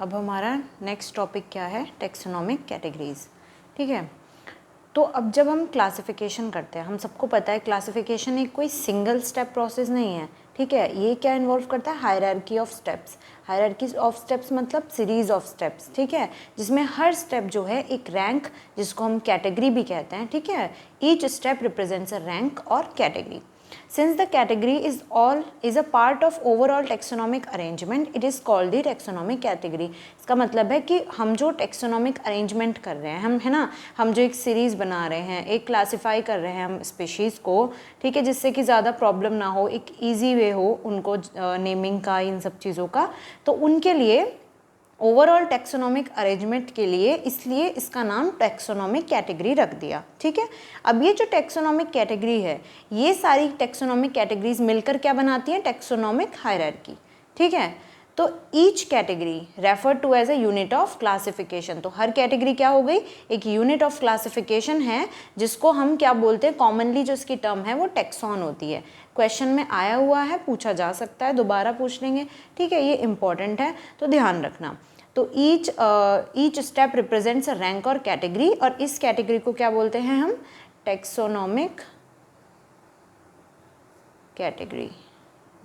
अब हमारा next topic क्या है, टेक्सोनोमिक कैटेगरीज। ठीक है, तो अब जब हम क्लासिफिकेशन करते हैं, हम सबको पता है क्लासिफिकेशन एक कोई सिंगल स्टेप प्रोसेस नहीं है। ठीक है, ये क्या इन्वॉल्व करता है, hierarchy of steps. Hierarchy of steps मतलब सीरीज ऑफ स्टेप्स। ठीक है, जिसमें हर स्टेप जो है एक रैंक, जिसको हम कैटेगरी भी कहते हैं। ठीक है, each step represents a rank और category. Since the category is a part of overall taxonomic arrangement, it is called the taxonomic category. इसका मतलब है कि हम जो taxonomic arrangement कर रहे हैं, हम है ना, हम जो एक सीरीज़ बना रहे हैं, एक क्लासीफाई कर रहे हैं हम स्पीशीज़ को, ठीक है, जिससे कि ज़्यादा प्रॉब्लम ना हो, एक ईजी वे हो उनको नेमिंग का, इन सब चीज़ों का, तो उनके लिए ओवरऑल टेक्सोनोमिक अरेंजमेंट के लिए, इसलिए इसका नाम टेक्सोनोमिक कैटेगरी रख दिया। ठीक है, अब ये जो टेक्सोनोमिक कैटेगरी है, ये सारी टेक्सोनोमिक कैटेगरीज मिलकर क्या बनाती हैं, टेक्सोनोमिक हायरार्की। ठीक है, तो each category refer to as a unit of classification. तो हर कैटेगरी क्या हो गई, एक यूनिट ऑफ क्लासिफिकेशन है, जिसको हम क्या बोलते हैं, कॉमनली जो इसकी टर्म है वो टेक्सॉन होती है। क्वेश्चन में आया हुआ है, पूछा जा सकता है, दोबारा पूछ लेंगे। ठीक है, ये इंपॉर्टेंट है, तो ध्यान रखना। तो each step represents a rank और कैटेगरी, और इस कैटेगरी को क्या बोलते हैं हम, टेक्सोनोमिक कैटेगरी,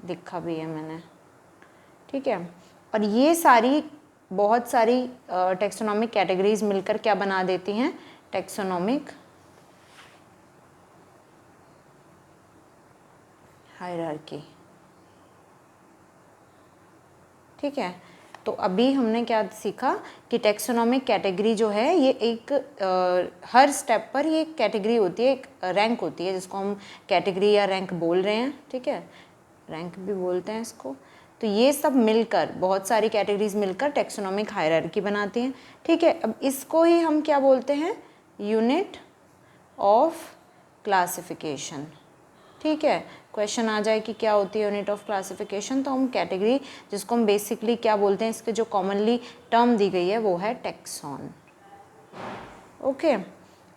लिखा भी है मैंने। ठीक है, और ये सारी बहुत सारी टेक्सोनोमिक कैटेगरीज मिलकर क्या बना देती हैं, टेक्सोनोमिक हायरार्की। ठीक है, तो अभी हमने क्या सीखा कि टेक्सोनोमिक कैटेगरी जो है ये एक हर स्टेप पर ये एक कैटेगरी होती है, एक रैंक होती है, जिसको हम कैटेगरी या रैंक बोल रहे हैं। ठीक है, रैंक भी बोलते हैं इसको। तो ये सब मिलकर, बहुत सारी कैटेगरीज मिलकर टेक्सोनोमिक हायरार्की बनाती हैं। ठीक है, अब इसको ही हम क्या बोलते हैं, यूनिट ऑफ क्लासिफिकेशन। ठीक है, क्वेश्चन आ जाए कि क्या होती है यूनिट ऑफ क्लासिफिकेशन, तो हम कैटेगरी, जिसको हम बेसिकली क्या बोलते हैं, इसके जो कॉमनली टर्म दी गई है वो है टेक्सॉन। ओके,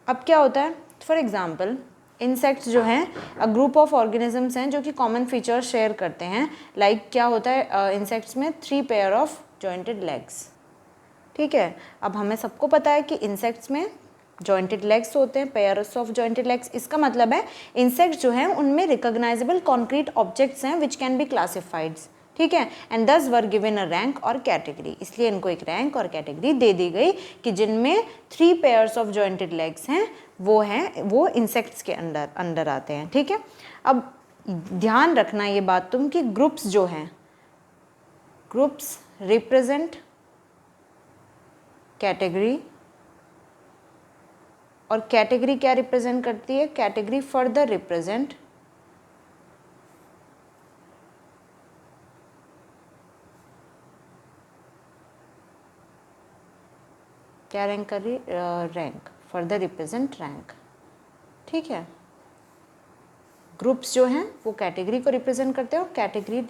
अब क्या होता है, फॉर एग्जांपल इंसेक्ट्स जो हैं, अ ग्रुप ऑफ ऑर्गेनिजम्स हैं जो कि कॉमन फीचर्स शेयर करते हैं। लाइक क्या होता है इंसेक्ट्स में, 3 पेयर ऑफ जॉइंटेड लेग्स। ठीक है, अब हमें सबको पता है कि इंसेक्ट्स में जॉइंटेड लेग्स होते हैं, पेयर्स ऑफ जॉइंटेड लेग्स। इसका मतलब है इंसेक्ट्स जो हैं उनमें रिकॉग्नाइजेबल कॉन्क्रीट ऑब्जेक्ट्स हैं विच कैन बी क्लासिफाइड। ठीक है, एंड दस वर गिवन अ रैंक और कैटेगरी, इसलिए इनको एक रैंक और कैटेगरी दे दी गई कि जिनमें 3 पेयर्स ऑफ जॉइंटेड लेग्स हैं, वो इंसेक्ट्स के अंडर आते हैं। ठीक है, अब ध्यान रखना ये बात तुम कि ग्रुप्स जो हैं, ग्रुप्स रिप्रेजेंट कैटेगरी, और कैटेगरी क्या रिप्रेजेंट करती है, कैटेगरी फर्दर रिप्रेजेंट क्या रैंक कर रही, रैंक, फर्दर रिप्रेजेंट रैंक। ठीक है, ग्रुप्स जो हैं वो कैटेगरी को रिप्रेजेंट करते हैं, और कैटेगरी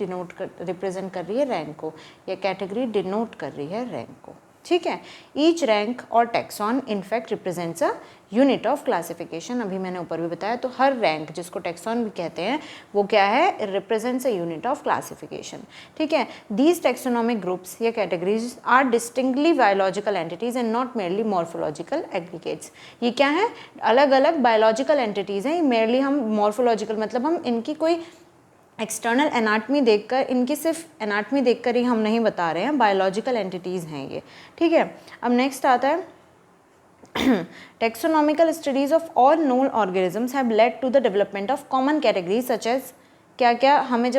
रिप्रेजेंट कर रही है रैंक को, या कैटेगरी डिनोट कर रही है रैंक को। ठीक है, ईच रैंक और tax on in fact represents a unit of classification. अभी मैंने ऊपर भी बताया, तो हर रैंक, जिसको टेक्सॉन भी कहते हैं, वो क्या है, represents a unit of classification. ठीक है, दीज टेक्सोनोमिक ग्रुप्स या categories are distinctly biological entities and not merely morphological aggregates. ये क्या है, अलग अलग बायोलॉजिकल एंटिटीज़ हैं, मेयरली हम मॉर्फोलॉजिकल मतलब हम इनकी कोई एक्सटर्नल एनाटमी देखकर, इनकी सिर्फ एनाटमी देखकर ही हम नहीं बता रहे हैं, बायोलॉजिकल एंटिटीज़ हैं ये। ठीक है, अब नेक्स्ट आता है taxonomical studies of all known organisms have led to the development of common categories such as, क्या क्या हमने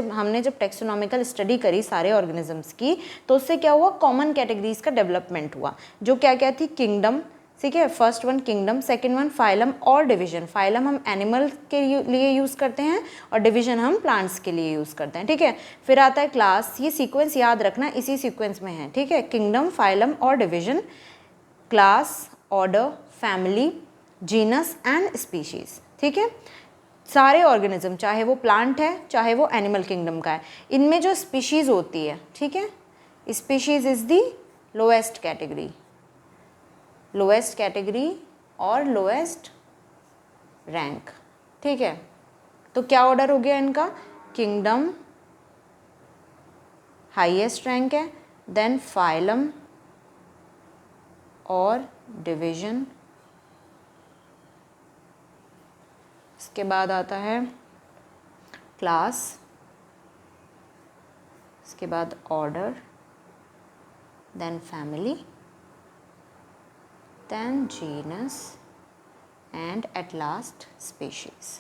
जब टेक्सोनॉमिकल स्टडी करी सारे ऑर्गेनिजम्स की, तो उससे क्या हुआ, कॉमन कैटेगरीज का डेवलपमेंट हुआ, जो क्या क्या थी, किंगडम। ठीक है, first one kingdom, second one phylum और डिवीजन। फाइलम हम एनिमल के लिए यूज़ करते हैं, और डिवीजन हम प्लांट्स के लिए यूज़ करते हैं। ठीक है, फिर आता है क्लास, ये सीक्वेंस याद रखना, इसी सीक्वेंस में है। ठीक है, किंगडम, फाइलम और division, class, order, family, genus and species. ठीक है, सारे ऑर्गेनिज्म, चाहे वो प्लांट है चाहे वो एनिमल किंगडम का है, इनमें जो स्पीशीज़ होती है, ठीक है, species is the lowest category, lowest category और लोएस्ट रैंक। ठीक है, तो क्या ऑर्डर हो गया इनका, किंगडम हाईएस्ट रैंक है, देन फाइलम और डिवीजन। इसके बाद आता है क्लास, इसके बाद order, then family, then genus and at last species.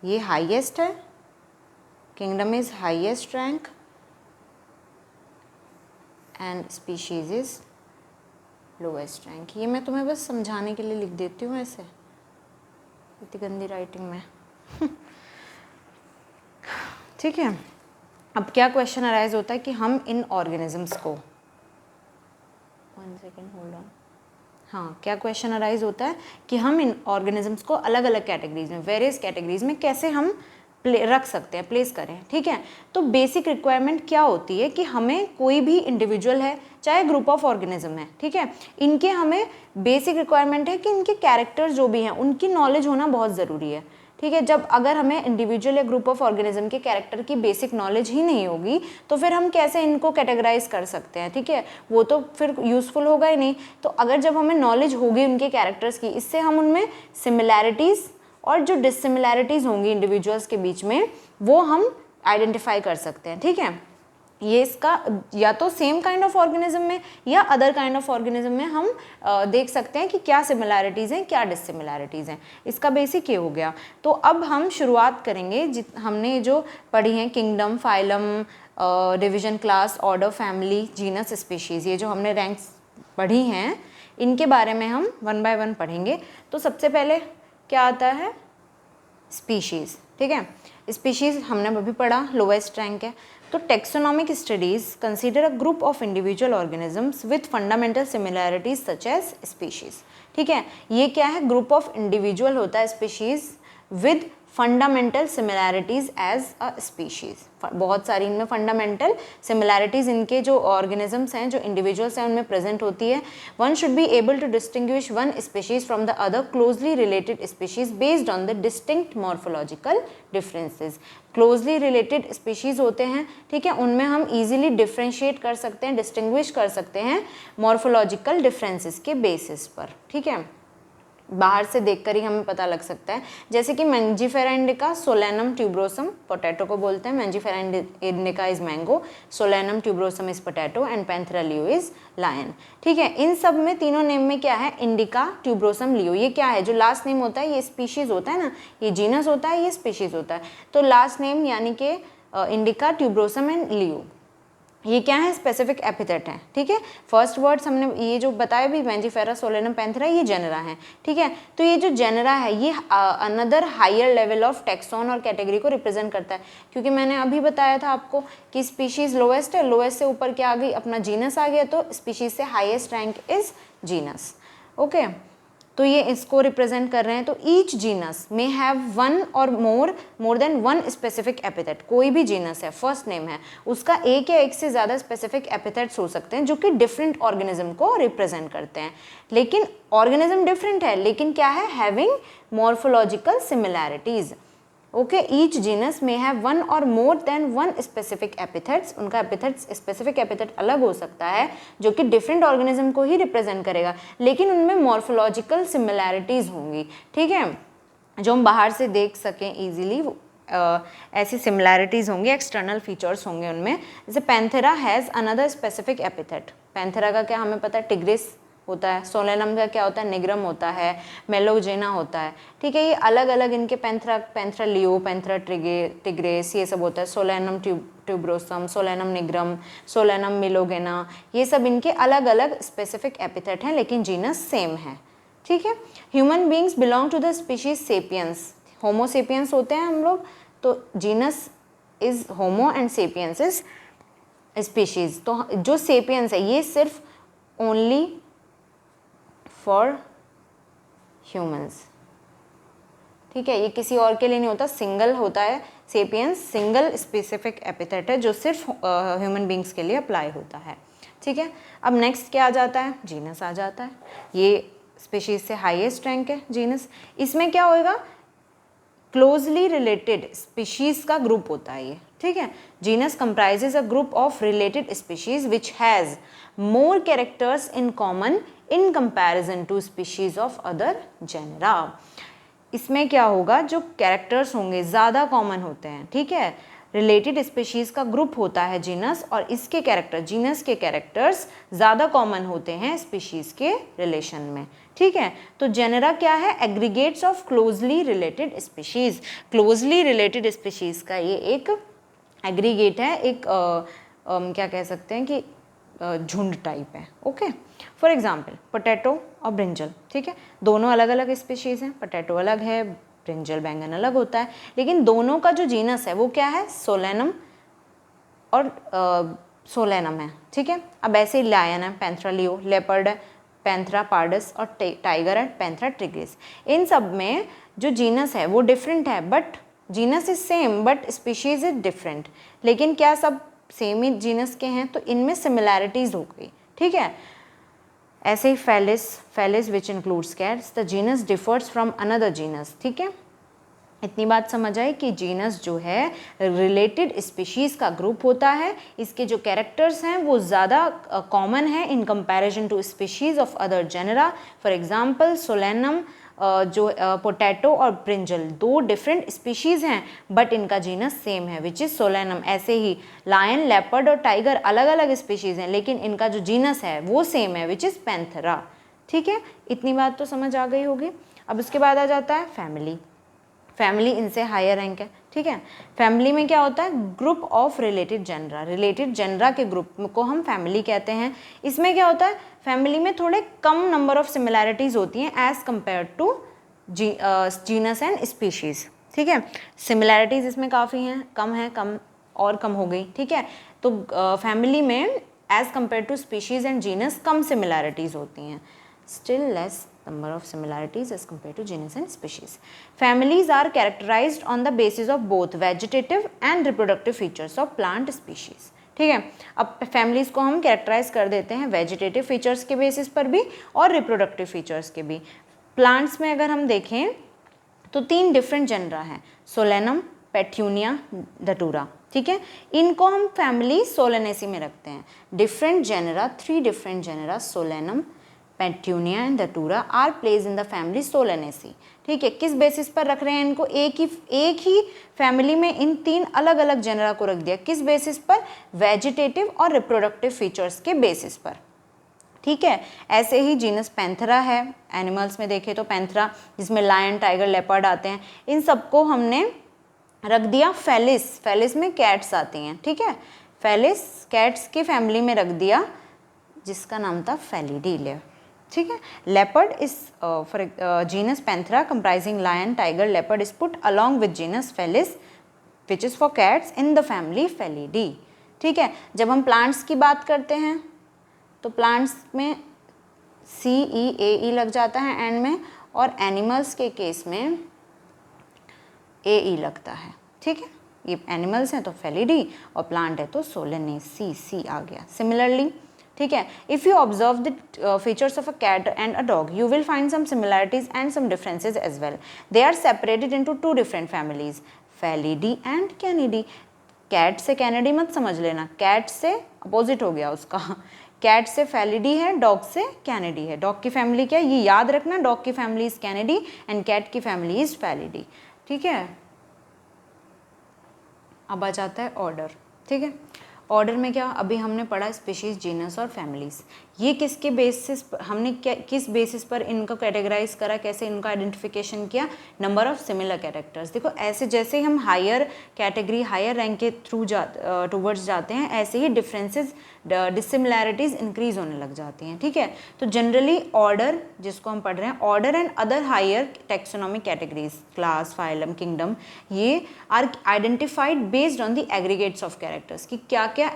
ये हाईएस्ट है, kingdom is highest rank and species is lowest rank. ये मैं तुम्हें बस समझाने के लिए लिख देती हूँ ऐसे, इतनी गंदी राइटिंग में। ठीक है, अब क्या क्वेश्चन अराइज होता है कि हम इन ऑर्गेनिजम्स को, 1 सेकेंड होल्ड ऑन, हाँ, क्या क्वेश्चन अराइज होता है कि हम इन ऑर्गेनिजम्स को अलग अलग कैटेगरीज में, वेरियस कैटेगरीज में कैसे हम रख सकते हैं, प्लेस करें। ठीक है, तो बेसिक रिक्वायरमेंट क्या होती है कि हमें कोई भी इंडिविजुअल है चाहे ग्रुप ऑफ ऑर्गेनिज्म है, ठीक है, इनके हमें बेसिक रिक्वायरमेंट है कि इनके कैरेक्टर जो भी हैं उनकी नॉलेज होना बहुत ज़रूरी है। ठीक है, जब अगर हमें इंडिविजुअल या ग्रुप ऑफ ऑर्गेनिज्म के कैरेक्टर की बेसिक नॉलेज ही नहीं होगी तो फिर हम कैसे इनको कैटेगराइज कर सकते हैं। ठीक है, वो तो फिर यूज़फुल होगा ही नहीं। तो अगर जब हमें नॉलेज होगी उनके कैरेक्टर्स की, इससे हम उनमें सिमिलैरिटीज़ और जो डिससिमिलैरिटीज़ होंगी इंडिविजुअल्स के बीच में वो हम आइडेंटिफाई कर सकते हैं। ठीक है, ये इसका या तो सेम काइंड ऑफ ऑर्गेनिज्म में या अदर काइंड ऑफ ऑर्गेनिज्म में हम देख सकते हैं कि क्या सिमिलैरिटीज़ हैं क्या डिससिमिलैरिटीज़ हैं। इसका बेसिक ये हो गया। तो अब हम शुरुआत करेंगे, हमने जो पढ़ी हैं kingdom, phylum, division, class, order, family, genus, species, ये जो हमने रैंक्स पढ़ी हैं इनके बारे में हम 1 बाय 1 पढ़ेंगे। तो सबसे पहले क्या आता है, स्पीशीज़। ठीक है, स्पीशीज़ हमने अभी पढ़ा, लोएस्ट रैंक है। तो taxonomic studies consider a group of individual organisms with fundamental similarities such as species. ठीक है, ये क्या है, ग्रुप ऑफ इंडिविजुअल होता है species with fundamental similarities as a species. बहुत सारी इनमें फंडामेंटल सिमिलैरिटीज़ इनके जो ऑर्गेनिजम्स हैं, जो इंडिविजुअल्स हैं, उनमें प्रेजेंट होती है। One should be able to distinguish one species from the other closely related species based on the distinct morphological differences. Closely related species होते हैं, ठीक है, उनमें हम इजीली डिफ्रेंशिएट कर सकते हैं, डिस्टिंग्विश कर सकते हैं मॉर्फोलॉजिकल डिफरेंसेस के बेसिस पर। ठीक है, बाहर से देखकर ही हमें पता लग सकता है। जैसे कि Mangifera indica, Solanum tuberosum, potato को बोलते हैं। Mangifera indica is mango, Solanum tuberosum is potato and Panthera leo is lion. ठीक है, इन सब में तीनों नेम में क्या है, इंडिका, ट्यूब्रोसम, लियो, ये क्या है, जो लास्ट नेम होता है ये स्पीशीज़ होता है ना, ये जीनस होता है, ये स्पीशीज़ होता है। तो लास्ट नेम यानी कि इंडिका, ट्यूब्रोसम एंड लियो, ये क्या है, स्पेसिफिक एपिथेट है। ठीक है, फर्स्ट वर्ड्स हमने ये जो बताया भी, मैंजीफेरा, सोलेनम, पैंथेरा, ये जेनरा है। ठीक है, तो ये जो जेनरा है ये another higher level of taxon और कैटेगरी को रिप्रेजेंट करता है। क्योंकि मैंने अभी बताया था आपको कि स्पीशीज़ लोएस्ट है, लोएस्ट से ऊपर क्या आ गई, अपना जीनस आ गया, तो स्पीशीज़ से highest rank is genus. Okay, तो ये इसको रिप्रेजेंट कर रहे हैं। तो ईच जीनस में हैव वन और more than one specific epithet. कोई भी जीनस है, फर्स्ट नेम है, उसका एक या एक से ज़्यादा स्पेसिफिक एपिथेट्स हो सकते हैं जो कि डिफरेंट ऑर्गेनिज्म को रिप्रेजेंट करते हैं। लेकिन ऑर्गेनिज्म डिफरेंट है, लेकिन क्या है, having morphological similarities. Okay, each genus में हैव वन और more than one specific epithets. उनका एपिथेट्स, स्पेसिफिक एपिथेट अलग हो सकता है जो कि डिफरेंट ऑर्गेनिज्म को ही रिप्रेजेंट करेगा, लेकिन उनमें मॉर्फोलॉजिकल सिमिलैरिटीज़ होंगी। ठीक है, जो हम बाहर से देख सकें ईजिली, ऐसी सिमिलैरिटीज़ होंगी, एक्सटर्नल फीचर्स होंगे उनमें। जैसे Panthera has another specific epithet. Panthera का क्या हमें पता है, टिग्रिस होता है। सोलेनम का क्या होता है, निग्रम होता है, मेलोजेना होता है। ठीक है, ये अलग अलग इनके पैंथेरा लियो, पैंथेरा टिग्रेस, ये सब होता है। Solanum tuberosum, Solanum nigrum, Solanum melongena, ये सब इनके अलग अलग स्पेसिफिक एपिथेट हैं, लेकिन जीनस सेम है। ठीक है, human beings belong to the species sapiens. Homo sapiens होते हैं हम लोग, तो genus is Homo and sapiens is species. तो जो सेपियंस है ये सिर्फ ओनली फॉर ह्यूमंस। ठीक है, ये किसी और के लिए नहीं होता, सिंगल होता है सेपियंस, सिंगल स्पेसिफिक एपिथेट है जो सिर्फ ह्यूमन बींग्स के लिए अप्लाई होता है। ठीक है, अब नेक्स्ट क्या आ जाता है, जीनस आ जाता है। ये स्पीशीज से हाईएस्ट रैंक है जीनस। इसमें क्या होएगा, क्लोजली रिलेटेड स्पीशीज का ग्रुप होता है ये। ठीक है, genus comprises a group of related species which has more characters in common in comparison to species of other genera. इसमें क्या होगा, जो कैरेक्टर्स होंगे ज़्यादा कॉमन होते हैं, ठीक है। रिलेटेड स्पीशीज़ का ग्रुप होता है जीनस, और इसके कैरेक्टर, जीनस के कैरेक्टर्स ज़्यादा कॉमन होते हैं स्पीशीज़ के रिलेशन में, ठीक है। तो जेनरा क्या है, aggregates of closely related species. Closely related species का ये एक एग्रीगेट है, एक क्या कह सकते हैं कि झुंड टाइप है, ओके। फॉर एग्जाम्पल पोटैटो और ब्रिंजल, ठीक है, दोनों अलग अलग स्पीशीज़ हैं, पोटैटो अलग है, ब्रिंजल बैंगन अलग होता है, लेकिन दोनों का जो जीनस है वो क्या है, सोलेनम और सोलेनम है, ठीक है। अब ऐसे ही लायन है, पैंथरा लियो, लेपर्ड है, पैंथरा पार्डस, और टाइगर है, पैंथरा ट्रिग्रिस। इन सब में जो जीनस है वो डिफरेंट है, but genus is same but species is different. लेकिन क्या सब सेम ही जीनस के हैं, तो इनमें सिमिलैरिटीज हो गई, ठीक है। ऐसे ही Felis which includes cats, the genus differs from another genus, ठीक है। इतनी बात समझ आई कि जीनस जो है रिलेटेड स्पीशीज़ का ग्रुप होता है, इसके जो कैरेक्टर्स हैं वो ज़्यादा कॉमन है in comparison to species of other genera. For example solanum, जो पोटैटो और ब्रिंजल दो डिफरेंट स्पीशीज़ हैं, बट इनका जीनस सेम है विच इज़ सोलेनम। ऐसे ही लायन, लेपर्ड और टाइगर अलग अलग स्पीशीज़ हैं, लेकिन इनका जो जीनस है वो सेम है विच इज़ पैंथरा, ठीक है। इतनी बात तो समझ आ गई होगी। अब उसके बाद आ जाता है फैमिली। फैमिली इनसे हायर रैंक है, ठीक है। फैमिली में क्या होता है, group of related genera, related genera के ग्रुप को हम फैमिली कहते हैं। इसमें क्या होता है, फैमिली में थोड़े कम नंबर ऑफ सिमिलैरिटीज़ होती हैं as compare to genus and species, ठीक है। सिमिलैरिटीज़ इसमें काफ़ी हैं, कम और कम हो गई, ठीक है। तो फैमिली में as compare to species and genus कम सिमिलैरिटीज़ होती हैं, still less number of similarities as compared to genus and species. Families are characterized on the basis of both vegetative and reproductive features of plant species. ठीक है, अब families को हम characterise कर देते हैं वेजिटेटिव फीचर्स के बेसिस पर भी और रिप्रोडक्टिव फीचर्स के भी। प्लांट्स में अगर हम देखें तो 3 डिफरेंट जेनरा हैं, सोलेनम, पेट्यूनिया, दटूरा, ठीक है। इनको हम फैमिली सोलेनेसी में रखते हैं। Different genera, 3 different genera Solanum, Petunia and Datura are placed in the family Solanaceae, ठीक है। किस बेसिस पर रख रहे हैं इनको, एक ही फैमिली में इन 3 अलग अलग जेनरा को रख दिया, किस बेसिस पर, वेजिटेटिव और रिप्रोडक्टिव फीचर्स के बेसिस पर, ठीक है। ऐसे ही जीनस पैंथरा है, एनिमल्स में देखें तो पैंथरा, जिसमें लायन, टाइगर, लेपर्ड आते हैं, इन सबको हमने रख दिया फेलिस में कैट्स आती हैं, ठीक है। फेलिस कैट्स की फैमिली में रख दिया, जिसका नाम था फेलिडी, ठीक है। Leopard is for genus panthera comprising lion, tiger, leopard is put along with genus felis which is for cats in the family felidae, ठीक है। जब हम प्लांट्स की बात करते हैं तो प्लांट्स में CEAE लग जाता है एंड में, और एनिमल्स के केस में AE लगता है, ठीक है। ये एनिमल्स हैं तो फेलिडी और प्लांट है तो सोलेनेसी, C आ गया। सिमिलरली, ठीक है, if you observe the features of a cat and a dog you will find some similarities and some differences as well. They are separated into 2 different families, felidae and canidae. Cat से canidae मत समझ लेना, cat से opposite हो गया उसका, cat से Felidae है, डॉग से कैनिडी है। डॉग की फैमिली क्या है ये याद रखना, डॉग की family is canidae and cat की फैमिली इज फेलिडी, ठीक है। अब आ जाता है ऑर्डर, ठीक है। ऑर्डर में क्या, अभी हमने पढ़ा स्पीशीज, जीनस और फैमिलीज, ये किसके बेसिस हमने क्या, किस बेसिस पर इनको कैटेगराइज करा, कैसे इनका आइडेंटिफिकेशन किया, नंबर ऑफ सिमिलर कैरेक्टर्स। देखो ऐसे जैसे ही हम हायर कैटेगरी, हायर रैंक के थ्रू टूवर्ड्स जाते हैं, ऐसे ही डिफरेंसेस, डिसिमिलैरिटीज इंक्रीज होने लग जाती हैं, ठीक है। तो जनरली ऑर्डर जिसको हम पढ़ रहे हैं, order and other higher taxonomic categories, class, phylum, kingdom, ये are identified based on the aggregates of characters, कि क्या क्या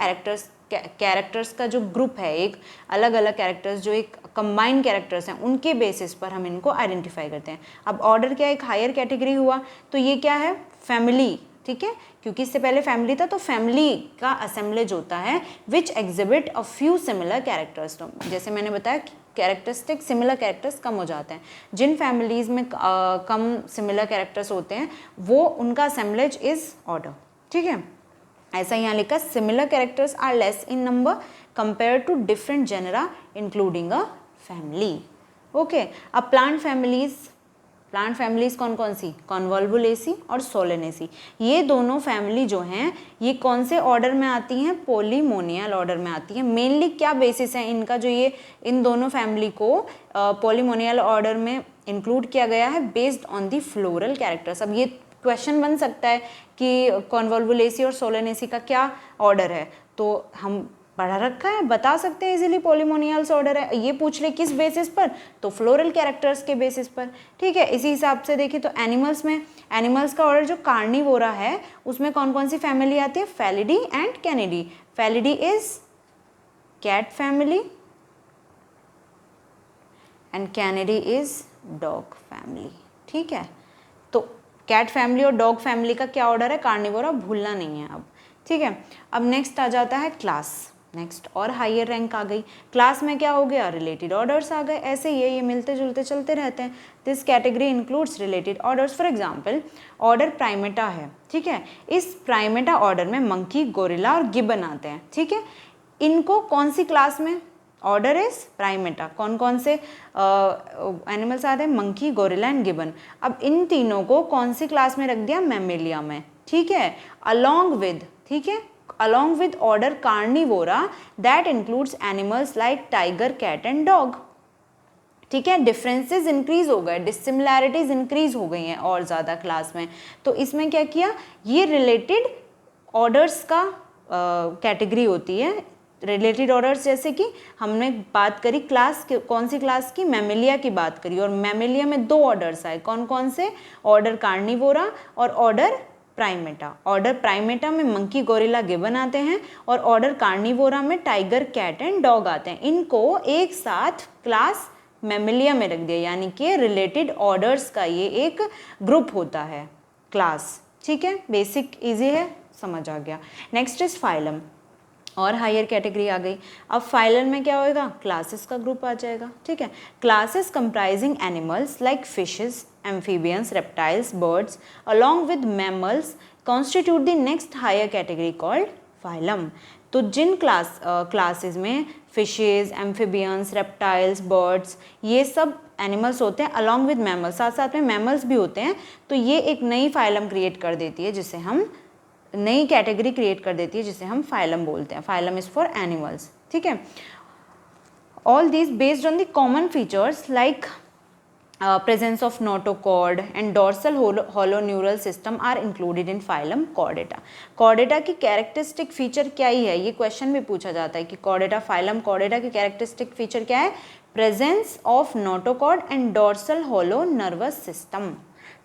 कैरेक्टर्स का जो ग्रुप है, एक अलग अलग कैरेक्टर्स जो एक कंबाइंड कैरेक्टर्स हैं, उनके बेसिस पर हम इनको आइडेंटिफाई करते हैं। अब ऑर्डर क्या, एक हायर कैटेगरी हुआ, तो ये क्या है, फैमिली, ठीक है, क्योंकि इससे पहले फैमिली था, तो फैमिली का असेंबलेज होता है विच exhibit a few similar characters. तो जैसे मैंने बताया कैरेक्टरिस्टिक सिमिलर कैरेक्टर्स कम हो जाते हैं, जिन फैमिलीज में कम सिमिलर कैरेक्टर्स होते हैं वो उनका असेंबलेज इज ऑर्डर, ठीक है। ऐसा यहाँ लिखा, similar characters are less in number compare to different genera including a family. Okay, अब प्लांट फैमिलीज कौन कौन सी, कॉन्वोल्वुलेसी और सोलेनेसी। ये दोनों फैमिली जो हैं ये कौन से ऑर्डर में आती हैं, पॉलीमोनियल ऑर्डर में आती हैं। मेनली क्या बेसिस है इनका, जो ये इन दोनों फैमिली को पॉलीमोनियल ऑर्डर में इंक्लूड किया गया है based on the floral characters. अब ये क्वेश्चन बन सकता है कि कॉन्वोल्वुलेसी और सोलेनेसी का क्या ऑर्डर है, तो हम पढ़ा रखा है, बता सकते हैं इजीली पॉलीमोनियल्स ऑर्डर है। ये पूछ ले किस बेसिस पर, तो फ्लोरल कैरेक्टर्स के बेसिस पर। ठीक है, इसी हिसाब से देखिए तो एनिमल्स में, एनिमल्स का ऑर्डर जो कार्निवोरा है उसमें कौन कौन सी फैमिली आती है, felidae and canidae. Felidae is cat family and canidae is dog family. ठीक है, तो कैट फैमिली और डॉग फैमिली का क्या ऑर्डर है, कार्निवोरा, भूलना नहीं है अब। ठीक है, अब नेक्स्ट आ जाता है क्लास। नेक्स्ट और हायर रैंक आ गई। क्लास में क्या हो गया, रिलेटेड ऑर्डर्स आ गए। ऐसे ये मिलते जुलते चलते रहते हैं। This category includes related orders. For example order Primata है। ठीक है, इस प्राइमेटा ऑर्डर में मंकी, गोरिल्ला और गिबन आते हैं। ठीक है, इनको कौन सी क्लास में, ऑर्डर इज प्राइमेटा, कौन कौन से एनिमल्स आते हैं, मंकी, गोरिल्ला एंड गिबन। अब इन तीनों को कौन सी क्लास में रख दिया, मैमेलिया में। ठीक है, अलॉन्ग विद, ठीक है, along with order carnivora that includes animals like tiger, cat and dog। ठीक है, डिफरेंसेस इंक्रीज हो गए, डिसिमिलैरिटीज इंक्रीज हो गई हैं और ज़्यादा क्लास में। तो इसमें क्या किया, ये रिलेटेड ऑर्डर्स का कैटेगरी होती है। रिलेटेड ऑर्डर्स जैसे कि हमने बात करी क्लास, कौन सी क्लास की, मैमेलिया की बात करी, और मैमेलिया में दो ऑर्डर्स आए, कौन कौन से, ऑर्डर कार्निवोरा और ऑर्डर प्राइमेटा। ऑर्डर प्राइमेटा में मंकी, गोरिल्ला, गिबन आते हैं और ऑर्डर कार्निवोरा में टाइगर, कैट एंड डॉग आते हैं। इनको एक साथ क्लास मैमेलिया में रख दिया, यानी कि रिलेटेड ऑर्डर्स का ये एक ग्रुप होता है, क्लास। ठीक है, बेसिक इजी है, समझ आ गया। नेक्स्ट इज फाइलम, और हायर कैटेगरी आ गई। अब फाइलम में क्या होएगा, क्लासेस का ग्रुप आ जाएगा। ठीक है, classes comprising animals like fishes, amphibians, reptiles, birds along with mammals constitute the next higher category called phylum। तो जिन क्लासेस में फिशेज, एम्फीबियंस, रेप्टाइल्स, बर्ड्स, ये सब एनिमल्स होते हैं अलॉन्ग विद मैमल्स, साथ साथ में मैमल्स भी होते हैं, तो ये एक नई फाइलम क्रिएट कर देती है, जिसे हम नई कैटेगरी क्रिएट कर देती है, जिसे हम फाइलम बोलते हैं। Phylum is for animals. ठीक है, all these based on the common features like presence of notochord and dorsal hollow neural system are included in phylum Chordata। Chordata की कैरेक्टरिस्टिक फीचर क्या ही है, ये क्वेश्चन भी पूछा जाता है कि Chordata, फाइलम Chordata की कैरेक्टरिस्टिक फीचर क्या है, presence of notochord and dorsal hollow nervous system.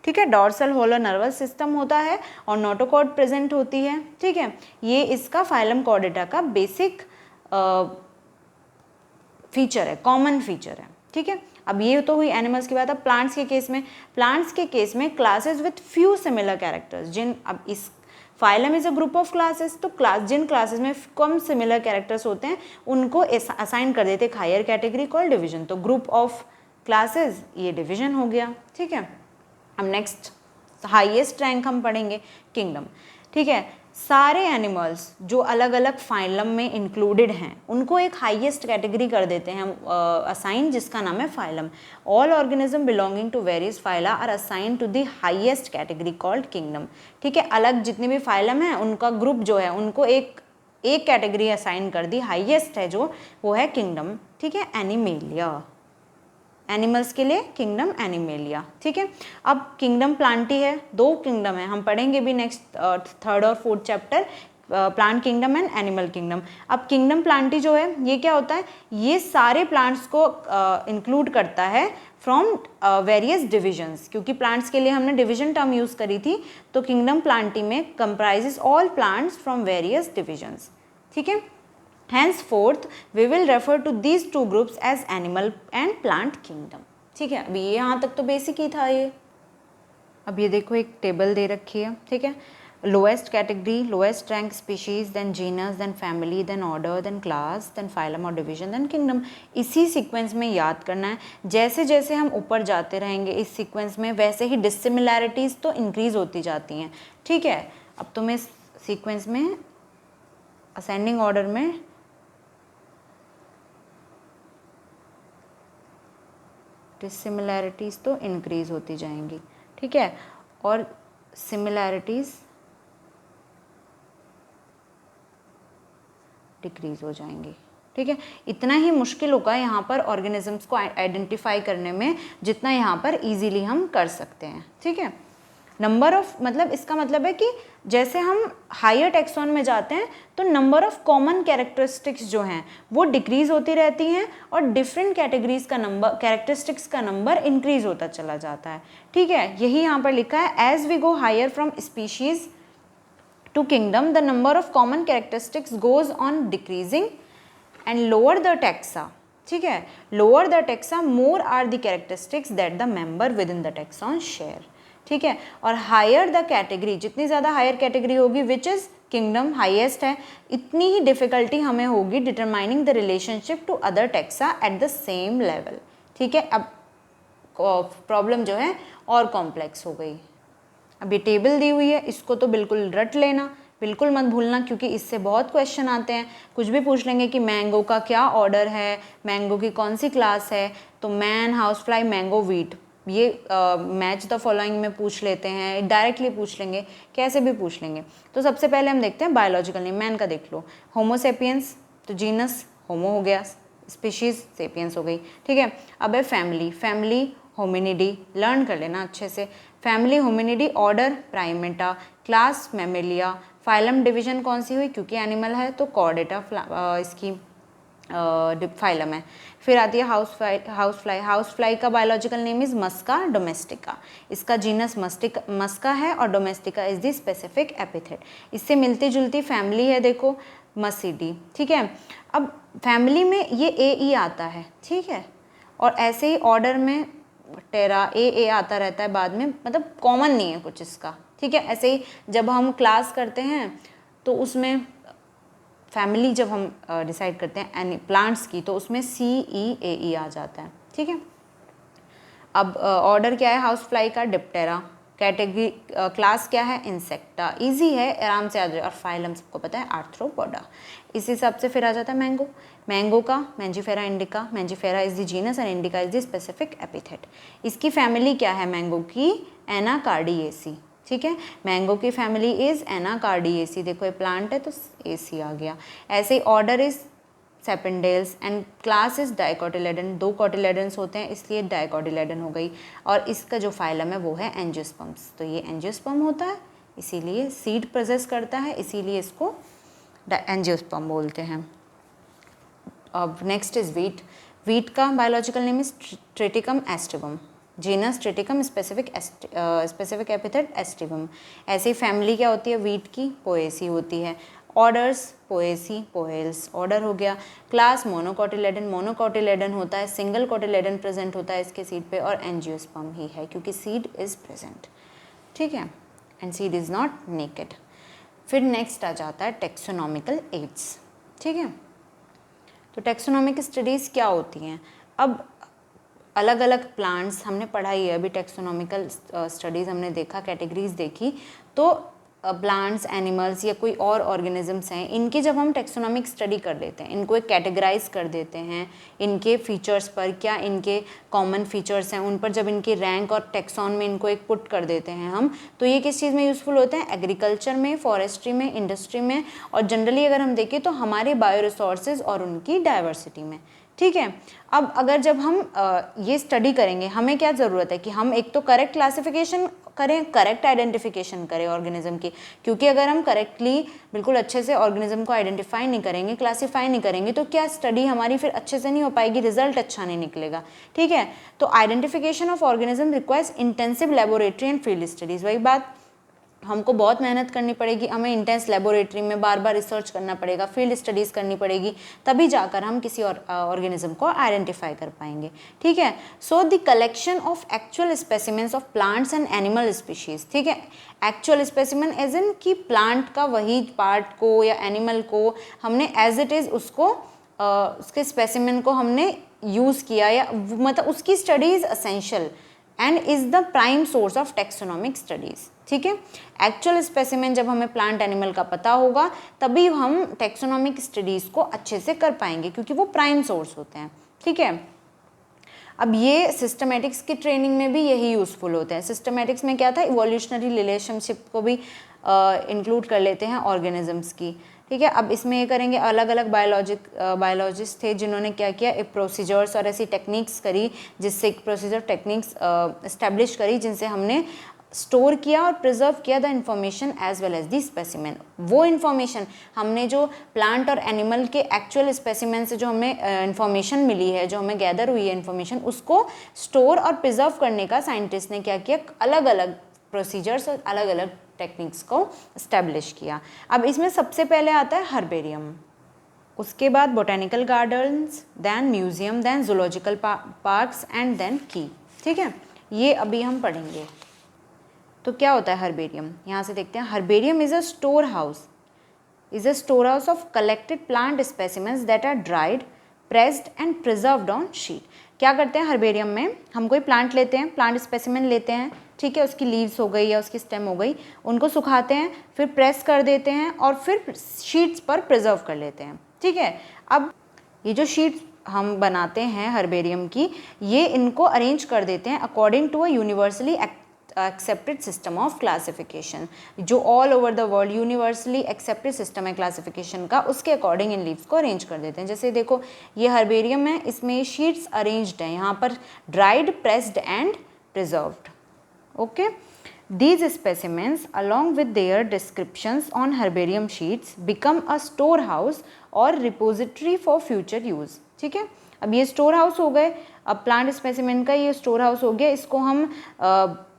ठीक है, डोर्सल होलो नर्वस सिस्टम होता है और नोटोकॉर्ड प्रेजेंट होती है। ठीक है, ये इसका फाइलम Chordata का बेसिक फीचर है, कॉमन फीचर है। ठीक है, अब ये तो हुई एनिमल्स की बात। अब प्लांट्स के केस में classes with few similar characters, जिन, अब इस phylum is a group of classes, तो जिन क्लासेस में कम सिमिलर कैरेक्टर्स होते हैं उनको असाइन कर देते हैं हायर कैटेगरी कॉल डिवीजन। तो ग्रुप ऑफ क्लासेस, ये डिवीजन हो गया। ठीक है, अब नेक्स्ट हाईएस्ट रैंक हम पढ़ेंगे, किंगडम। ठीक है, सारे एनिमल्स जो अलग अलग फाइलम में इंक्लूडेड हैं उनको एक हाईएस्ट कैटेगरी कर देते हैं हम असाइन, जिसका नाम है phylum. All organisms belonging to various phyla are assign to the highest category called kingdom. ठीक है, अलग जितने भी फाइलम हैं उनका ग्रुप जो है उनको एक कैटेगरी असाइन कर दी, हाईएस्ट है जो, वो है किंगडम। ठीक है, एनिमेलिया, एनिमल्स के लिए किंगडम एनिमेलिया। ठीक है, अब किंगडम प्लांटी है, दो किंगडम है, हम पढ़ेंगे भी नेक्स्ट थर्ड और fourth chapter, plant kingdom and animal kingdom. अब किंगडम प्लांटी जो है ये क्या होता है, ये सारे प्लांट्स को इंक्लूड करता है फ्रॉम वेरियस डिविजन्स, क्योंकि प्लांट्स के लिए हमने डिवीजन टर्म यूज़ करी थी, तो किंगडम प्लांटी में comprises all plants from various divisions. ठीक है, henceforth we will refer to these two groups as animal and plant kingdom। ठीक है, अभी यहाँ तक तो बेसिक ही था ये। अब ये देखो एक टेबल दे रखी है। ठीक है, lowest category, lowest rank species, then genus, then family, then order, then class, then phylum और डिवीजन, देन किंगडम। इसी सीक्वेंस में याद करना है। जैसे जैसे हम ऊपर जाते रहेंगे इस सीक्वेंस में, वैसे ही डिसिमिलैरिटीज़ तो इंक्रीज होती जाती हैं। ठीक है, अब तुम्हें सीक्वेंस में असेंडिंग ऑर्डर में डिसिमिलैरिटीज़ तो इंक्रीज़ होती जाएंगी, ठीक है, और सिमिलैरिटीज़ डिक्रीज़ हो जाएंगी, ठीक है। इतना ही मुश्किल होगा यहाँ पर ऑर्गेनिजम्स को आइडेंटिफाई करने में जितना यहाँ पर इजीली हम कर सकते हैं, ठीक है। नंबर ऑफ, मतलब इसका मतलब है कि जैसे हम हायर टेक्सॉन में जाते हैं तो नंबर ऑफ कॉमन कैरेक्टरिस्टिक्स जो हैं वो डिक्रीज होती रहती हैं और डिफरेंट कैटेगरीज का नंबर, कैरेक्टरिस्टिक्स का नंबर इंक्रीज होता चला जाता है, ठीक है। यही यहाँ पर लिखा है, as we go higher from species to kingdom, the number of common characteristics goes on decreasing and lower the taxa, ठीक है, lower the taxa more are the characteristics that the member within the taxon share, ठीक है, और higher the category, जितनी ज़्यादा higher category होगी which is kingdom highest है, इतनी ही difficulty हमें होगी determining the relationship to other taxa at the same level, ठीक है। अब प्रॉब्लम जो है और कॉम्प्लेक्स हो गई। अब ये टेबल दी हुई है, इसको तो बिल्कुल रट लेना, बिल्कुल मत भूलना, क्योंकि इससे बहुत क्वेश्चन आते हैं। कुछ भी पूछ लेंगे कि मैंगो का क्या ऑर्डर है, मैंगो की कौन सी क्लास है, तो man, house fly, mango, wheat, ये मैच द फॉलोइंग में पूछ लेते हैं, डायरेक्टली पूछ लेंगे, कैसे भी पूछ लेंगे। तो सबसे पहले हम देखते हैं बायोलॉजिकल नेम। मैन का देख लो, होमोसेपियंस, तो जीनस होमो हो गया, स्पीशीज सेपियंस हो गई, ठीक है। अब है फैमिली, फैमिली होमिनिडी, लर्न कर लेना अच्छे से। Family Hominidae, order Primata, class Mammalia, phylum division कौन सी हुई, क्योंकि एनिमल है तो कॉर्डेटा इसकी फाइलम है। फिर आती है हाउस फ्लाई। हाउस फ्लाई का biological name is musca domestica, इसका जीनस मस्का है और domestica is the specific epithet. इससे मिलती जुलती फैमिली है, देखो मसीडी, ठीक है। अब फैमिली में ये ए आता है, ठीक है, और ऐसे ही ऑर्डर में टेरा ए आता रहता है बाद में, मतलब कॉमन नहीं है कुछ इसका, ठीक है। ऐसे ही जब हम क्लास करते हैं तो उसमें फैमिली जब हम डिसाइड करते हैं प्लांट्स की, तो उसमें CEAE आ जाता है, ठीक है। अब ऑर्डर क्या है हाउस फ्लाई का, डिप्टेरा। कैटेगरी क्लास क्या है, इंसेक्टा, इजी है, आराम से आ जाए। और फाइलम सबको पता है, आर्थ्रोपोडा। इस हिसाब से फिर आ जाता है मैंगो। मैंगो का Mangifera indica, Mangifera is the genus and indica is the specific epithet. इसकी फैमिली क्या है मैंगो की, एनाकार्डिएसी, ठीक है। मैंगो की फैमिली इज एनाकार्डिएसी, देखो ये प्लांट है तो AC आ गया। ऐसे ही order is Sapindales and class is dicotyledon, 2 cotyledons होते हैं इसलिए डाइकोटिलेडन हो गई। और इसका जो फाइलम है वो है एंजियोस्पर्म्स, तो ये एंजियोस्पर्म होता है, इसीलिए सीड प्रोसेस करता है, इसीलिए इसको एंजियोस्पर्म बोलते हैं। अब नेक्स्ट इज वीट। वीट का biological name is Triticum aestivum, genus Triticum, specific epithet aestivum. ऐसे ही फैमिली क्या होती है वीट की, पोएसी होती है। ऑर्डर्स पोएसी, पोहेल्स ऑर्डर हो गया। क्लास मोनोकोटिलेडन, मोनोकोटिलेडन होता है, सिंगल कोटिलेडन प्रेजेंट होता है इसके सीड पे, और एंजियोस्पर्म ही है क्योंकि सीड इज प्रेजेंट, ठीक है, and seed is not naked. फिर नेक्स्ट आ जाता है टेक्सोनॉमिकल एड्स, ठीक है। तो टेक्सोनॉमिक स्टडीज़ क्या होती हैं, अब अलग अलग प्लांट्स हमने पढ़ाई है, अभी टेक्सोनॉमिकल स्टडीज़ हमने देखा, कैटेगरीज देखी। तो प्लांट्स, एनिमल्स या कोई और ऑर्गेनिजम्स हैं, इनकी जब हम टेक्सोनॉमिक स्टडी कर लेते हैं, इनको एक कैटेगराइज कर देते हैं इनके फीचर्स पर, क्या इनके कॉमन फीचर्स हैं, उन पर जब इनकी रैंक और टेक्सॉन में इनको एक पुट कर देते हैं हम, तो ये किस चीज़ में यूज़फुल होते हैं, एग्रीकल्चर में, फॉरेस्ट्री में, इंडस्ट्री में, और जनरली अगर हम देखें तो हमारे बायो रिसोर्सेज और उनकी डाइवर्सिटी में, ठीक है। अब अगर जब हम ये स्टडी करेंगे, हमें क्या ज़रूरत है कि हम एक तो करेक्ट क्लासिफिकेशन करें, करेक्ट आइडेंटिफिकेशन करें ऑर्गेनिज्म की, क्योंकि अगर हम करेक्टली बिल्कुल अच्छे से ऑर्गेनिज्म को आइडेंटिफाई नहीं करेंगे, क्लासीफाई नहीं करेंगे, तो क्या स्टडी हमारी फिर अच्छे से नहीं हो पाएगी, रिजल्ट अच्छा नहीं निकलेगा, ठीक है। तो identification of organism requires intensive laboratory and field studies. वही बात, हमको बहुत मेहनत करनी पड़ेगी, हमें इंटेंस लेबोरेटरी में बार बार रिसर्च करना पड़ेगा, फील्ड स्टडीज़ करनी पड़ेगी, तभी जाकर हम किसी और ऑर्गेनिज्म को आइडेंटिफाई कर पाएंगे, ठीक है। So the collection of actual specimens of plants and animal species, ठीक है। एक्चुअल स्पेसिमेन एज इन कि प्लांट का वही पार्ट को या एनिमल को हमने एज इट इज़ उसको उसके स्पेसिमेन को हमने यूज़ किया, या मतलब उसकी study is essential and is the prime source of taxonomic studies, ठीक है। एक्चुअल स्पेसिमेन जब हमें प्लांट एनिमल का पता होगा तभी हम टेक्सोनॉमिक स्टडीज़ को अच्छे से कर पाएंगे, क्योंकि वो प्राइम सोर्स होते हैं, ठीक है। अब ये सिस्टमेटिक्स की ट्रेनिंग में भी यही यूज़फुल होते हैं। सिस्टमेटिक्स में क्या था, इवोल्यूशनरी रिलेशनशिप को भी इंक्लूड कर लेते हैं ऑर्गेनिजम्स की, ठीक है। अब इसमें ये करेंगे, अलग अलग बायोलॉजिस्ट थे जिन्होंने क्या किया, एक प्रोसीजर्स और ऐसी टेक्निक्स करी जिससे प्रोसीजर टेक्निक्स इस्टेब्लिश करी जिनसे हमने स्टोर किया और प्रिजर्व किया the information as well as the specimen. वो इन्फॉर्मेशन हमने जो प्लांट और एनिमल के एक्चुअल स्पेसिमेन से जो हमें इन्फॉर्मेशन मिली है, जो हमें गैदर हुई है इन्फॉर्मेशन, उसको स्टोर और प्रिजर्व करने का साइंटिस्ट ने क्या किया, अलग अलग प्रोसीजर्स और अलग अलग टेक्निक्स को इस्टेब्लिश किया। अब इसमें सबसे पहले आता है हर्बेरियम, उसके बाद botanical gardens, then museum, then zoological parks and then key, ठीक है। ये अभी हम पढ़ेंगे। तो क्या होता है हर्बेरियम, यहाँ से देखते हैं। Herbarium is a store house of collected plant specimens that are dried, pressed and preserved on sheet. क्या करते हैं हर्बेरियम में, हम कोई प्लांट लेते हैं, प्लांट स्पेसिमेन लेते हैं, ठीक है, उसकी लीव्स हो गई या उसकी स्टेम हो गई, उनको सुखाते हैं, फिर प्रेस कर देते हैं और फिर शीट्स पर प्रिजर्व कर लेते हैं, ठीक है। अब ये जो शीट्स हम बनाते हैं हर्बेरियम की, ये इनको अरेंज कर देते हैं according to a universally accepted system of classification, जो all over the world universally accepted system है क्लासिफिकेशन का, उसके अकॉर्डिंग इन लीव्स को अरेंज कर देते हैं। जैसे देखो ये हर्बेरियम है, इसमें शीट्स अरेंज्ड हैं, यहाँ पर dried, pressed and preserved, okay. These specimens along with their descriptions on herbarium sheets become a storehouse or repository for future use, ठीक है। अब ये स्टोर हाउस हो गए, अब प्लांट स्पेसिमेन का ये स्टोर हाउस हो गया, इसको हम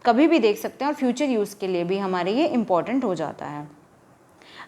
कभी भी देख सकते हैं और फ्यूचर यूज़ के लिए भी हमारे ये इम्पॉर्टेंट हो जाता है।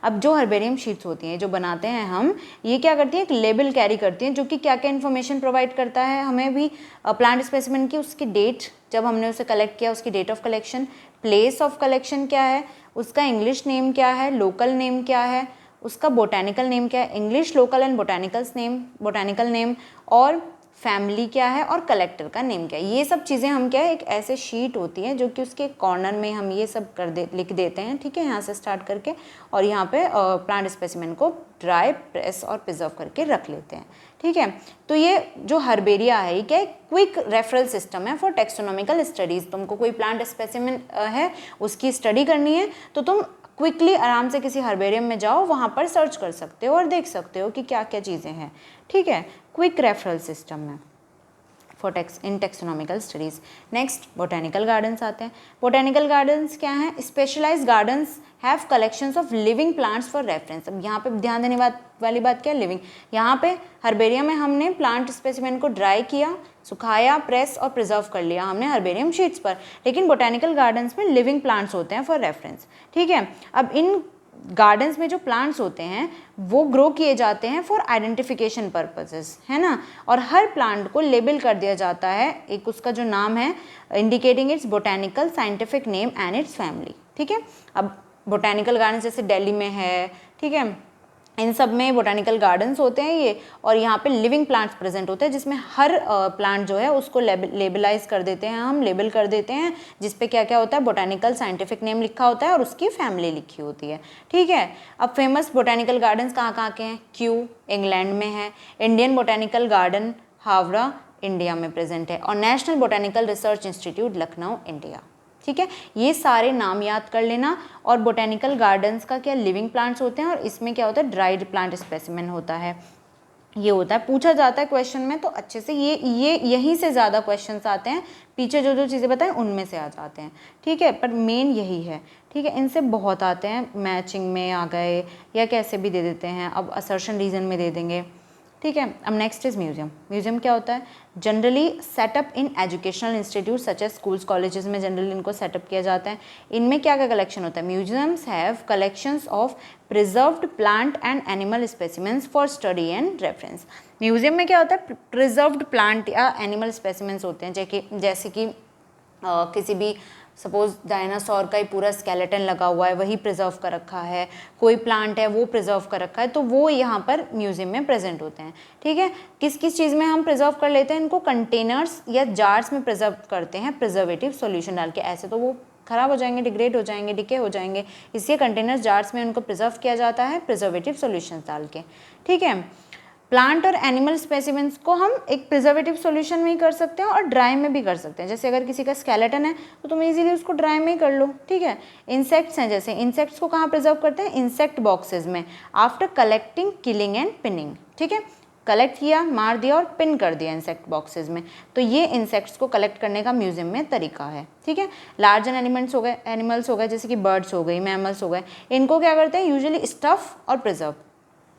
अब जो हर्बेरियम शीट्स होती हैं जो बनाते हैं हम, ये क्या करती हैं, एक लेबल कैरी करती हैं जो कि क्या क्या इन्फॉर्मेशन प्रोवाइड करता है हमें भी प्लांट स्पेसिमेन की, उसकी डेट, जब हमने उसे कलेक्ट किया उसकी date of collection, place of collection क्या है, उसका इंग्लिश नेम क्या है, लोकल नेम क्या है, उसका बोटेनिकल नेम क्या है, English local and botanical name, और फैमिली क्या है और कलेक्टर का नेम क्या है। ये सब चीज़ें हम क्या है, एक ऐसे शीट होती है जो कि उसके कॉर्नर में हम ये सब लिख देते हैं, ठीक है, यहाँ से स्टार्ट करके, और यहाँ पे प्लांट स्पेसिमेन को ड्राई, प्रेस और प्रिजर्व करके रख लेते हैं, ठीक है। तो ये जो हर्बेरिया है ये क्या है, क्विक रेफरल सिस्टम है फॉर टेक्सोनॉमिकल स्टडीज़। तुमको कोई प्लांट स्पेसिमेन है उसकी स्टडी करनी है तो तुम क्विकली आराम से किसी हर्बेरियम में जाओ, वहाँ पर सर्च कर सकते हो और देख सकते हो कि क्या क्या चीज़ें हैं, ठीक है। क्विक रेफरल सिस्टम है for in taxonomical studies. Next botanical gardens आते हैं। बोटेनिकल गार्डन्स क्या हैं, specialized gardens have collections of living plants for reference. अब यहाँ पे ध्यान देने वाली बात क्या है, लिविंग। यहाँ पे हर्बेरियम में हमने प्लांट स्पेसिमेन को ड्राई किया, सुखाया, प्रेस और प्रिजर्व कर लिया हमने हर्बेरियम शीट्स पर, लेकिन बोटेनिकल गार्डन्स में लिविंग प्लांट्स होते हैं फॉर रेफरेंस, ठीक है। अब इन गार्डन्स में जो प्लांट्स होते हैं वो ग्रो किए जाते हैं फॉर आइडेंटिफिकेशन पर्पसेस, है ना, और हर प्लांट को लेबल कर दिया जाता है, एक उसका जो नाम है indicating it's botanical scientific name and it's family, ठीक है। अब बोटेनिकल गार्डन जैसे दिल्ली में है, ठीक है, इन सब में बोटेनिकल गार्डन्स होते हैं ये, और यहाँ पे लिविंग प्लांट्स प्रेजेंट होते हैं जिसमें हर प्लांट जो है उसको लेबलाइज कर देते हैं, हम लेबल कर देते हैं, जिसपे क्या क्या होता है, बोटेनिकल साइंटिफिक नेम लिखा होता है और उसकी फैमिली लिखी होती है, ठीक है। अब फेमस बोटेनिकल गार्डन्स कहाँ के हैं, क्यू इंग्लैंड में है, Indian botanical garden Howrah India में प्रेजेंट है, और national botanical research institute Lucknow India, ठीक है। ये सारे नाम याद कर लेना। और बोटेनिकल गार्डन्स का क्या, लिविंग प्लांट्स होते हैं, और इसमें क्या होता है, ड्राइड प्लांट स्पेसिमेन होता है, ये होता है, पूछा जाता है क्वेश्चन में, तो अच्छे से ये यहीं से ज़्यादा क्वेश्चंस आते हैं, पीछे जो जो चीज़ें बताएं उनमें से आ जाते हैं, ठीक है, पर मेन यही है, ठीक है। इनसे बहुत आते हैं, मैचिंग में आ गए या कैसे भी दे देते हैं, अब असर्शन रीजन में दे देंगे, ठीक है। अब नेक्स्ट इज म्यूजियम। म्यूजियम क्या होता है, generally setup in educational institute such as schools colleges में जनरली इनको सेटअप किया जाता है। इनमें क्या क्या कलेक्शन होता है, museums have collections of preserved plant and animal specimens for study and reference. Museum में क्या होता है, प्रिजर्व्ड प्लांट या एनिमल स्पेसिमेंस होते हैं, जैसे कि किसी भी सपोज डायनासोर का ही पूरा स्केलेटन लगा हुआ है, वही प्रिजर्व कर रखा है, कोई प्लांट है वो प्रिजर्व कर रखा है, तो वो यहाँ पर म्यूजियम में प्रेजेंट होते हैं, ठीक है। किस किस चीज़ में हम प्रिजर्व कर लेते हैं इनको, कंटेनर्स या जार्स में प्रिजर्व करते हैं प्रिजर्वेटिव सॉल्यूशन डाल के, ऐसे तो वो ख़राब हो जाएंगे, डिग्रेड हो जाएंगे, डिके हो जाएंगे, इसलिए कंटेनर्स जार्स में उनको प्रिजर्व किया जाता है प्रिजर्वेटिव सॉल्यूशन डाल के, ठीक है। प्लांट और एनिमल स्पेसिमेंट्स को हम एक प्रिजर्वेटिव सॉल्यूशन में ही कर सकते हैं और ड्राई में भी कर सकते हैं। जैसे अगर किसी का स्केलेटन है तो तुम इजीली उसको ड्राई में ही कर लो, ठीक है। इंसेक्ट्स हैं, जैसे इंसेक्ट्स को कहाँ प्रिजर्व करते हैं, इंसेक्ट बॉक्सेस में, after collecting, killing and pinning, ठीक है। कलेक्ट किया, मार दिया और पिन कर दिया इंसेक्ट बॉक्सेस में, तो ये इंसेक्ट्स को कलेक्ट करने का म्यूजियम में तरीका है, ठीक है। लार्ज एनिमल्स हो गए जैसे कि बर्ड्स हो गई, मैमल्स हो गए, इनको क्या करते हैं यूजुअली स्टफ और प्रिजर्व।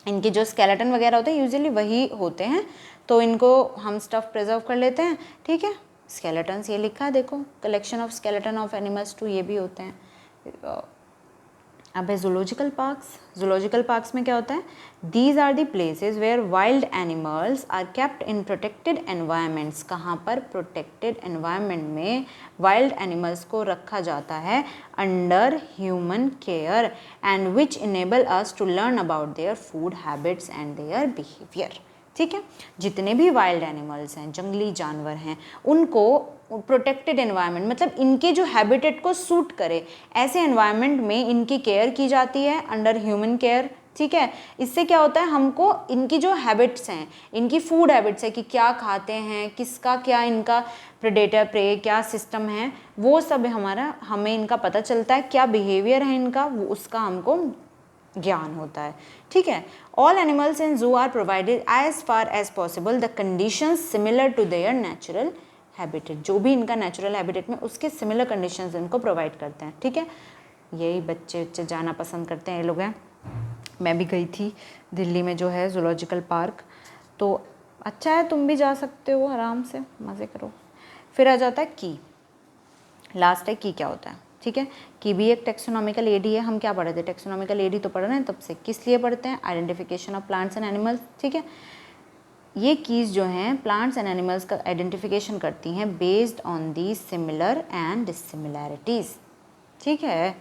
इनके जो स्केलेटन वगैरह होते हैं यूजुअली वही होते हैं, तो इनको हम स्टफ प्रिजर्व कर लेते हैं, ठीक है। स्केलेटन्स ये लिखा है देखो, collection of skeleton of animals too, ये भी होते हैं। अब है जूलॉजिकल पार्क्स में क्या होता है, these are the places where wild animals are kept in protected environments. कहाँ पर, प्रोटेक्टेड एनवायरनमेंट में वाइल्ड एनिमल्स को रखा जाता है under human care and which enable us to learn about their food habits and their behaviour, ठीक है। जितने भी वाइल्ड एनिमल्स हैं, जंगली जानवर हैं, उनको प्रोटेक्टेड एनवायरनमेंट मतलब इनके जो हैबिटेट को सूट करे ऐसे एनवायरनमेंट में इनकी केयर की जाती है अंडर ह्यूमन केयर, ठीक है। इससे क्या होता है, हमको इनकी जो हैबिट्स हैं, इनकी फूड हैबिट्स है कि क्या खाते हैं, किसका क्या इनका प्रेडेटर प्रे क्या सिस्टम है, वो सब हमें इनका पता चलता है, क्या बिहेवियर है इनका, वो उसका हमको ज्ञान होता है, ठीक है। All animals in zoo are provided as far as possible the conditions similar to their natural habitat. जो भी इनका नेचुरल हैबिटेट में उसके सिमिलर कंडीशंस इनको प्रोवाइड करते हैं, ठीक है। यही बच्चे जाना पसंद करते हैं ये लोग हैं। मैं भी गई थी दिल्ली में जो है जूलॉजिकल पार्क, तो अच्छा है, तुम भी जा सकते हो, आराम से मज़े करो। फिर आ जाता है की, लास्ट है की क्या होता है, ठीक है। की भी एक टेक्सोनॉमिकल एडी है। हम क्या पढ़े थे, टेक्सोनॉमिकल एडी तो पढ़ रहे हैं तब से। किस लिए पढ़ते हैं, identification of plants and animals, ठीक है। ये कीज़ जो हैं प्लांट्स एंड एनिमल्स का आइडेंटिफिकेशन करती हैं based on the similar and dissimilarities, ठीक है।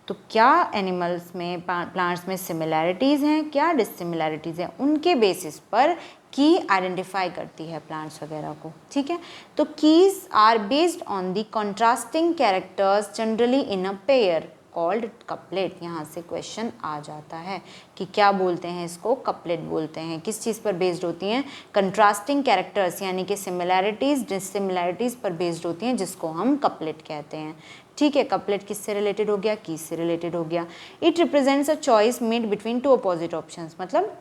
तो क्या एनिमल्स में प्लांट्स में सिमिलैरिटीज़ हैं, क्या डिसिमिलैरिटीज़ हैं, उनके बेसिस पर की आइडेंटिफाई करती है प्लांट्स वगैरह को, ठीक है। तो keys are based on the contrasting characters generally in a pair called couplet. यहाँ से क्वेश्चन आ जाता है कि क्या बोलते हैं इसको, कपलेट बोलते हैं। किस चीज़ पर बेस्ड होती हैं, कंट्रास्टिंग कैरेक्टर्स यानी कि सिमिलैरिटीज़ डिसिमिलैरिटीज़ पर बेस्ड होती हैं, जिसको हम कपलेट कहते हैं, ठीक है। कपलेट किससे रिलेटेड हो गया, कीज से रिलेटेड हो गया। It represents a choice made between two opposite options, मतलब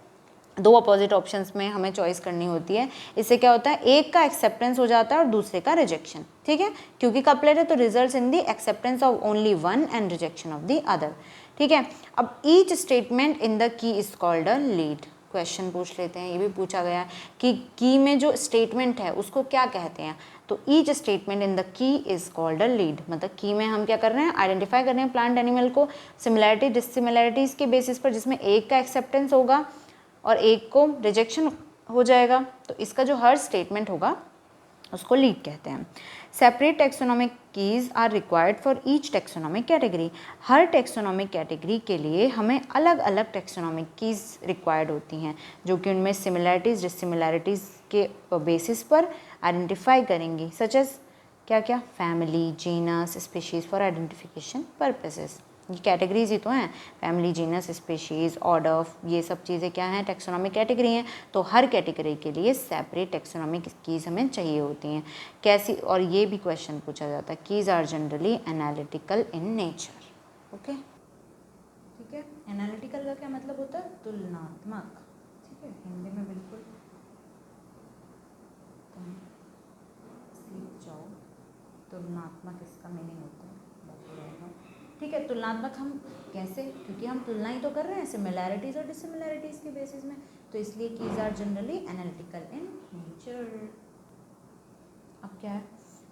दो अपोजिट ऑप्शंस में हमें चॉइस करनी होती है। इससे क्या होता है, एक का एक्सेप्टेंस हो जाता है और दूसरे का रिजेक्शन, ठीक है। क्योंकि कपलेट है तो results in the acceptance of only one and rejection of the other, ठीक है। अब each statement in the key is called a lead. Question पूछ लेते हैं, ये भी पूछा गया कि की में जो स्टेटमेंट है उसको क्या कहते हैं, तो each statement in the key is called a lead. मतलब की में हम क्या कर रहे हैं, आइडेंटिफाई कर रहे हैं प्लांट एनिमल को सिमिलैरिटी डिसिमिलैरिटीज़ के बेसिस पर, जिसमें एक का एक्सेप्टेंस होगा और एक को रिजेक्शन हो जाएगा। तो इसका जो हर स्टेटमेंट होगा उसको लीड कहते हैं। Separate taxonomic keys are required for each taxonomic category. हर टेक्सोनॉमिक कैटेगरी के लिए हमें अलग अलग टेक्सोनॉमिक कीज रिक्वायर्ड होती हैं, जो कि उनमें सिमिलैरिटीज़ डिसिमिलैरिटीज़ के बेसिस पर आइडेंटिफाई करेंगी, सच एज क्या क्या, family, genus, species for identification purposes. ये कैटेगरीज ही तो हैं, फैमिली, जीनस, स्पीशीज़, ऑर्डर, ये सब चीज़ें क्या हैं, टेक्सोनॉमिक कैटेगरी हैं। तो हर कैटेगरी के लिए सेपरेट टेक्सोनॉमिक कीज़ हमें चाहिए होती हैं। कैसी, और ये भी क्वेश्चन पूछा जाता है, keys are generally analytical in nature, okay, ठीक है। एनालिटिकल का क्या मतलब होता है, तुलनात्मक, ठीक है। हिंदी में बिल्कुल सीख जाओ, तुलनात्मक इसका मीनिंग होता है, ठीक है। तुलनात्मक हम कैसे, क्योंकि हम तुलना ही तो कर रहे हैं सिमिलैरिटीज़ और डिसिमिलैरिटीज़ के बेसिस में, तो इसलिए keys are generally analytical in nature. अब क्या है,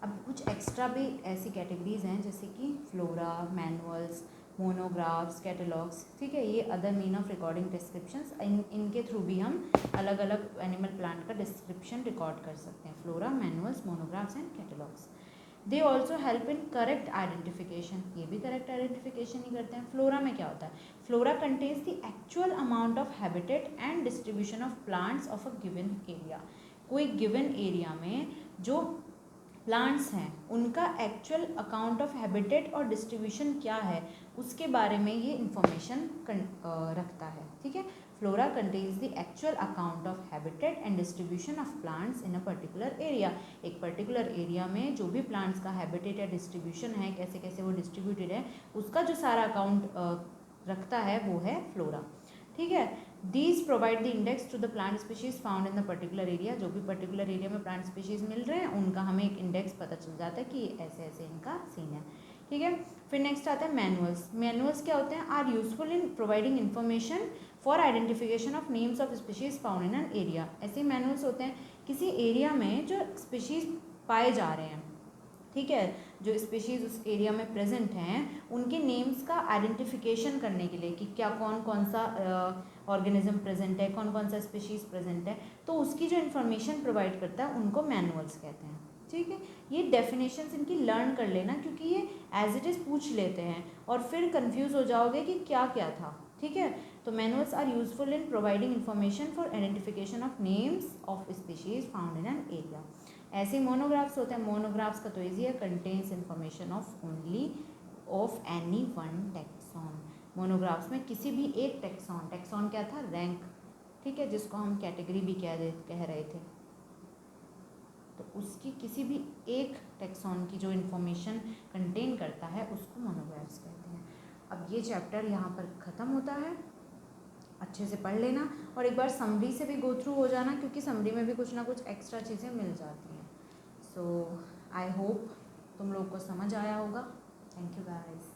अब कुछ एक्स्ट्रा भी ऐसी कैटेगरीज हैं जैसे कि फ्लोरा, मैनुअल्स, मोनोग्राफ्स, कैटलॉग्स, ठीक है। ये other mean of recording descriptions, इनके थ्रू भी हम अलग अलग एनिमल प्लांट का डिस्क्रिप्शन रिकॉर्ड कर सकते हैं। Flora, manuals, monographs and catalogues. They also help in correct identification, ये भी करेक्ट आइडेंटिफिकेशन ही करते हैं। फ्लोरा में क्या होता है, flora contains the actual amount of habitat and distribution of plants of a given area. कोई गिवन एरिया में जो प्लांट्स हैं उनका एक्चुअल अकाउंट ऑफ हैबिटेट और डिस्ट्रीब्यूशन क्या है, उसके बारे में ये इंफॉर्मेशन रखता है, ठीक है। Flora contains the actual account of habitat and distribution of plants in a particular area. एक पर्टिकुलर एरिया में जो भी प्लांट्स का हैबिटेट या डिस्ट्रीब्यूशन है, कैसे कैसे वो डिस्ट्रीब्यूटेड है, उसका जो सारा अकाउंट रखता है वो है फ्लोरा। ठीक है। These provide the index to the plant species found in the particular area. जो भी पर्टिकुलर एरिया में प्लांट स्पीशीज मिल रहे हैं उनका हमें एक इंडेक्स पता चल जाता है कि ऐसे ऐसे इनका सीन है। ठीक है। फिर नेक्स्ट आता है मैनुअल्स। मैनुअल्स क्या होते हैं? Are useful in providing information for identification of names of species found in an area. ऐसे मैनुअल्स होते हैं किसी एरिया में जो स्पीशीज पाए जा रहे हैं, ठीक है, जो स्पीशीज़ उस एरिया में प्रेजेंट हैं उनके नेम्स का आइडेंटिफिकेशन करने के लिए कि क्या कौन कौन सा ऑर्गेनिज्म प्रेजेंट है, कौन कौन सा स्पीशीज़ प्रेजेंट है, तो उसकी जो इन्फॉर्मेशन प्रोवाइड करता है उनको मैनुअल्स कहते हैं। ठीक है। ये डेफिनेशंस इनकी लर्न कर लेना क्योंकि ये एज इट इज़ पूछ लेते हैं और फिर कंफ्यूज हो जाओगे कि क्या क्या था। ठीक है। तो manuals are useful in providing information for identification of names of species found in an area. ऐसे मोनोग्राफ्स होते हैं। मोनोग्राफ्स का तो ईजी है, contains information of only of any one taxon. Monographs में किसी भी एक टेक्सॉन, टेक्सॉन क्या था? रैंक, ठीक है, जिसको हम कैटेगरी भी कह रहे थे, तो उसकी किसी भी एक टेक्सॉन की जो इन्फॉर्मेशन कंटेन करता है उसको मोनोग्राफ्स कहते हैं। अब ये चैप्टर यहाँ पर ख़त्म होता है, अच्छे से पढ़ लेना और एक बार समरी से भी गो थ्रू हो जाना क्योंकि समरी में भी कुछ ना कुछ एक्स्ट्रा चीज़ें मिल जाती हैं। सो आई होप तुम लोग को समझ आया होगा। Thank you guys.